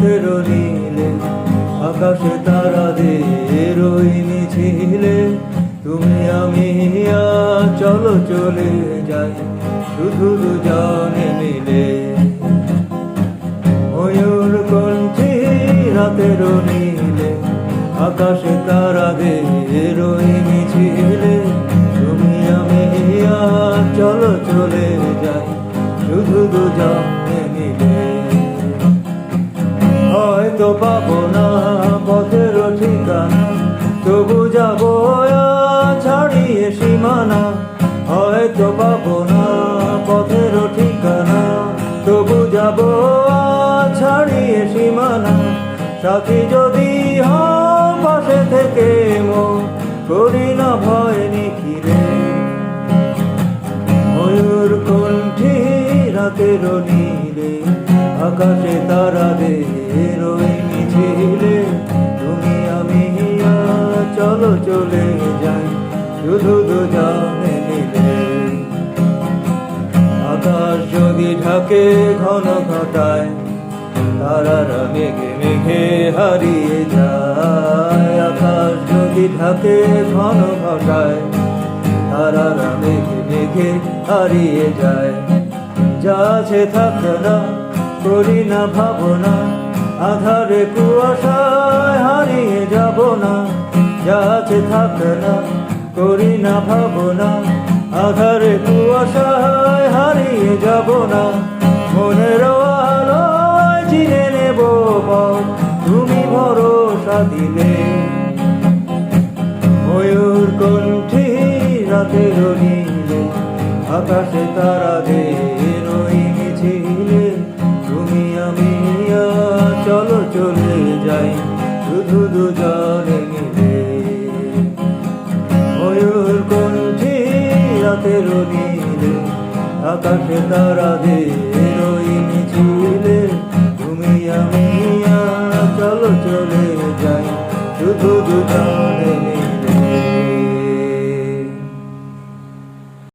রাতের নীলে, আকাশে তারাদের ওই মিছিলে, তুমি আমি চলো চলে যাই শুধু দুজনে মিলে। ময়ূর কণ্ঠী রাতের নীলে, আকাশে তারাদের ওই মিছিলে, তুমি আমি চলো চলে যাই শুধু দুজনে মিলে। হয়তো পাবো না পথের ঠিকানা, তবু যাবো ছাড়িয়ে সীমানা। হয়তো পাবো না পথের ঠিকানা, তবু যাবো ছাড়িয়ে সীমানা। সাথী যদি হও পাশে থেকে মন করি না ভয় নিখিলে। ময়ূর কণ্ঠী রাতের নীলে, আকাশে তারাদের ওই মিছিলে, তুমি আমি চলো চলে যাই শুধু দুজনে মিলে। আকাশ যদি ঢাকে ঘন ঘটায়, তারারা মেঘে মেঘে হারিয়ে যায়। আকাশ যদি ঢাকে ঘন ঘটায়, তারারা মেঘে মেঘে হারিয়ে যায়। যা আছে থাক না, করি না ভাবনা, আধারে কুয়াশায় হারিয়ে যাব না। যা আছে থাক না, করি না ভাবনা, আধারে কুয়াশায় হারিয়ে যাব না। মনের আলোয় চিনে নেব পথ, তুমি ভরসা দিলে। ময়ূর কণ্ঠী রাতের নীলে, আকাশে তারাদের ওই মিছিলে, তুমি আমি চলো চলে যাই শুধু দুজনে মিলে। ময়ূর কণ্ঠী রাতের নীলে, আকাশে তারাদের ওই মিছিলে, তুমি আমি